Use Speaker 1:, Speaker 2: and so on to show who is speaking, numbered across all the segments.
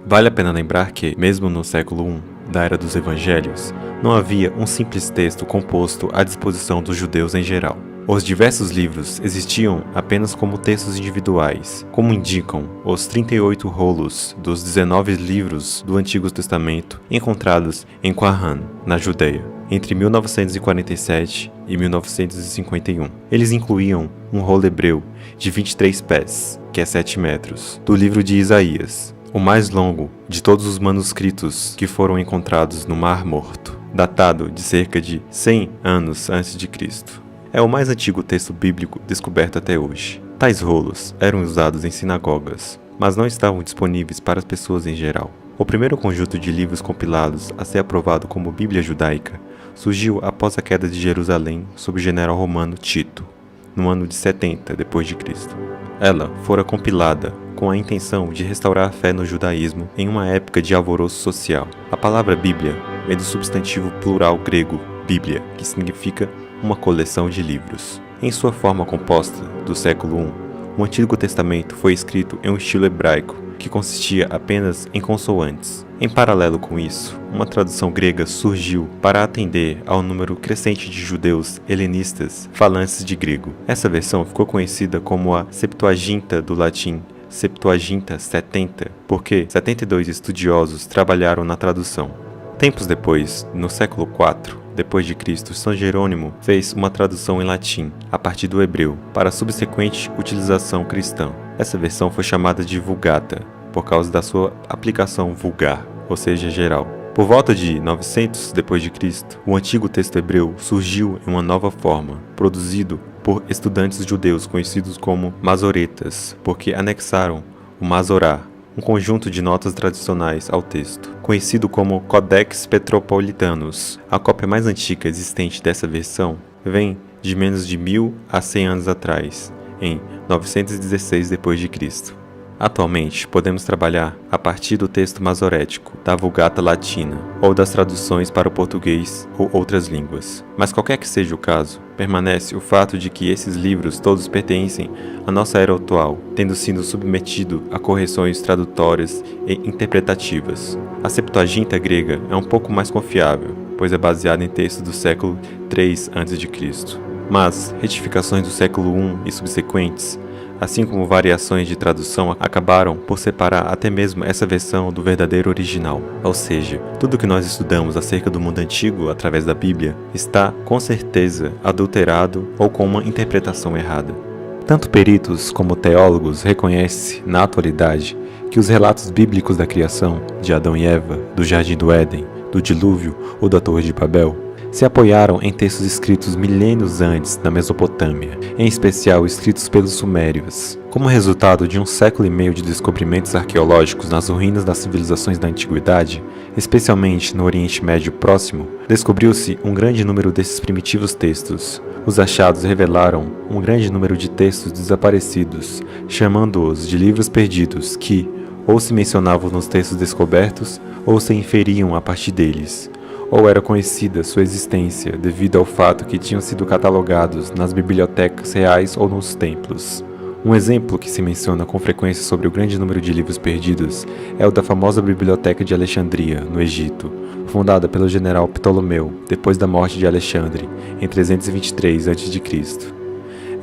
Speaker 1: Vale a pena lembrar que, mesmo no século I da Era dos Evangelhos, não havia um simples texto composto à disposição dos judeus em geral. Os diversos livros existiam apenas como textos individuais, como indicam os 38 rolos dos 19 livros do Antigo Testamento encontrados em Qumran, na Judeia, entre 1947 e 1951. Eles incluíam um rolo hebreu de 23 pés, que é 7 metros, do livro de Isaías, o mais longo de todos os manuscritos que foram encontrados no Mar Morto, datado de cerca de 100 anos antes de Cristo. É o mais antigo texto bíblico descoberto até hoje. Tais rolos eram usados em sinagogas, mas não estavam disponíveis para as pessoas em geral. O primeiro conjunto de livros compilados a ser aprovado como Bíblia Judaica surgiu após a queda de Jerusalém sob o general romano Tito, no ano de 70 d.C. Ela fora compilada com a intenção de restaurar a fé no judaísmo em uma época de alvoroço social. A palavra Bíblia vem do substantivo plural grego Bíblia, que significa uma coleção de livros. Em sua forma composta do século I, o Antigo Testamento foi escrito em um estilo hebraico, que consistia apenas em consoantes. Em paralelo com isso, uma tradução grega surgiu para atender ao número crescente de judeus helenistas falantes de grego. Essa versão ficou conhecida como a Septuaginta do latim, Septuaginta 70, porque 72 estudiosos trabalharam na tradução. Tempos depois, no século IV d.C., São Jerônimo fez uma tradução em latim, a partir do hebreu, para a subsequente utilização cristã. Essa versão foi chamada de Vulgata, por causa da sua aplicação vulgar, ou seja, geral. Por volta de 900 d.C., o antigo texto hebreu surgiu em uma nova forma, produzido por estudantes judeus conhecidos como masoretas, porque anexaram o Masorá, um conjunto de notas tradicionais ao texto, conhecido como Codex Petropolitanus. A cópia mais antiga existente dessa versão vem de menos de 1000 a 100 anos atrás, em 916 d.C. Atualmente, podemos trabalhar a partir do texto masorético, da Vulgata Latina, ou das traduções para o português ou outras línguas. Mas qualquer que seja o caso, permanece o fato de que esses livros todos pertencem à nossa era atual, tendo sido submetido a correções tradutórias e interpretativas. A Septuaginta grega é um pouco mais confiável, pois é baseada em textos do século III a.C. Mas retificações do século I e subsequentes, assim como variações de tradução, acabaram por separar até mesmo essa versão do verdadeiro original. Ou seja, tudo que nós estudamos acerca do mundo antigo através da Bíblia está, com certeza, adulterado ou com uma interpretação errada. Tanto peritos como teólogos reconhecem, na atualidade, que os relatos bíblicos da criação, de Adão e Eva, do Jardim do Éden, do Dilúvio ou da Torre de Babel, se apoiaram em textos escritos milênios antes na Mesopotâmia, em especial escritos pelos sumérios. Como resultado de um século e meio de descobrimentos arqueológicos nas ruínas das civilizações da Antiguidade, especialmente no Oriente Médio Próximo, descobriu-se um grande número desses primitivos textos. Os achados revelaram um grande número de textos desaparecidos, chamando-os de livros perdidos que, ou se mencionavam nos textos descobertos, ou se inferiam a partir deles, ou era conhecida sua existência devido ao fato que tinham sido catalogados nas bibliotecas reais ou nos templos. Um exemplo que se menciona com frequência sobre o grande número de livros perdidos é o da famosa Biblioteca de Alexandria, no Egito, fundada pelo general Ptolomeu depois da morte de Alexandre, em 323 a.C.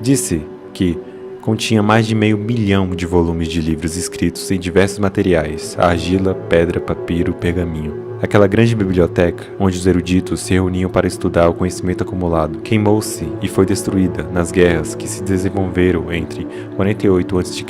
Speaker 1: Disse que continha mais de 500 mil de volumes de livros escritos em diversos materiais: argila, pedra, papiro, pergaminho. Aquela grande biblioteca, onde os eruditos se reuniam para estudar o conhecimento acumulado, queimou-se e foi destruída nas guerras que se desenvolveram entre 48 a.C.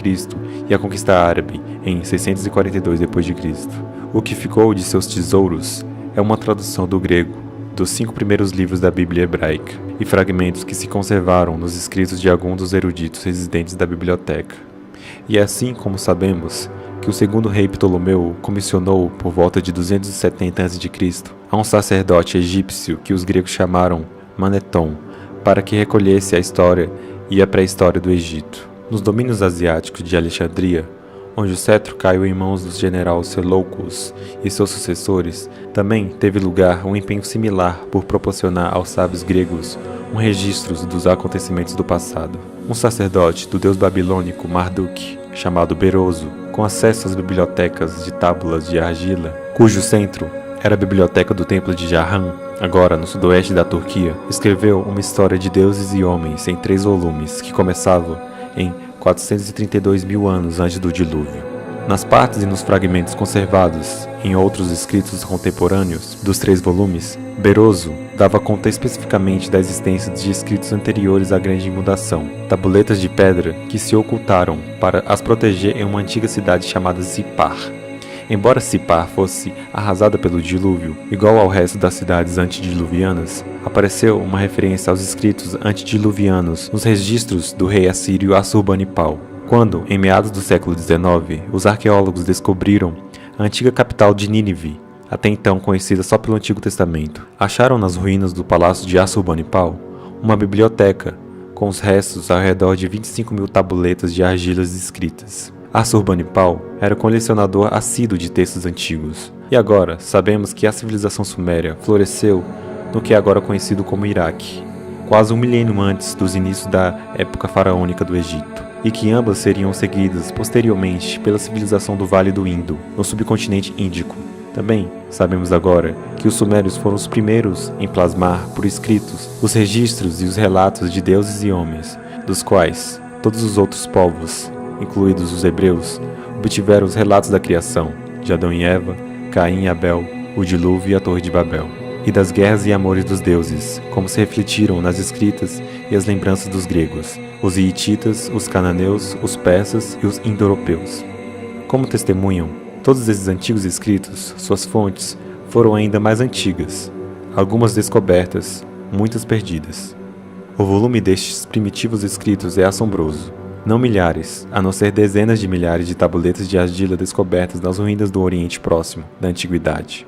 Speaker 1: e a conquista árabe em 642 d.C. O que ficou de seus tesouros é uma tradução do grego dos 5 primeiros livros da Bíblia hebraica e fragmentos que se conservaram nos escritos de alguns dos eruditos residentes da biblioteca. E é assim como sabemos que o segundo rei Ptolomeu comissionou, por volta de 270 a.C., a um sacerdote egípcio que os gregos chamaram Maneton, para que recolhesse a história e a pré-história do Egito. Nos domínios asiáticos de Alexandria, onde o cetro caiu em mãos do general Seleucus e seus sucessores, também teve lugar um empenho similar por proporcionar aos sábios gregos um registro dos acontecimentos do passado. Um sacerdote do deus babilônico Marduk, chamado Beroso, com acesso às bibliotecas de tábulas de argila, cujo centro era a biblioteca do templo de Jahan, agora no sudoeste da Turquia, escreveu uma história de deuses e homens em 3 volumes que começavam em 432 mil anos antes do dilúvio. Nas partes e nos fragmentos conservados em outros escritos contemporâneos dos 3 volumes, Beroso dava conta especificamente da existência de escritos anteriores à grande inundação, tabuletas de pedra que se ocultaram para as proteger em uma antiga cidade chamada Sipar. Embora Sipar fosse arrasada pelo dilúvio, igual ao resto das cidades antediluvianas, apareceu uma referência aos escritos antediluvianos nos registros do rei assírio Assurbanipal, quando, em meados do século XIX, os arqueólogos descobriram a antiga capital de Nínive, até então conhecida só pelo Antigo Testamento. Acharam nas ruínas do palácio de Assurbanipal uma biblioteca, com os restos ao redor de 25 mil tabuletas de argilas escritas. Assurbanipal era colecionador assíduo de textos antigos, e agora sabemos que a civilização suméria floresceu no que é agora conhecido como Iraque, quase um milênio antes dos inícios da época faraônica do Egito, e que ambas seriam seguidas posteriormente pela civilização do Vale do Indo, no subcontinente índico. Também sabemos agora que os sumérios foram os primeiros em plasmar por escritos os registros e os relatos de deuses e homens, dos quais todos os outros povos, incluídos os hebreus, obtiveram os relatos da criação, de Adão e Eva, Caim e Abel, o dilúvio e a Torre de Babel, e das guerras e amores dos deuses, como se refletiram nas escritas e as lembranças dos gregos, os hititas, os cananeus, os persas e os indo-europeus. Como testemunham, todos esses antigos escritos, suas fontes, foram ainda mais antigas, algumas descobertas, muitas perdidas. O volume destes primitivos escritos é assombroso. Não milhares, a não ser dezenas de milhares de tabuletas de argila descobertas nas ruínas do Oriente Próximo, da Antiguidade.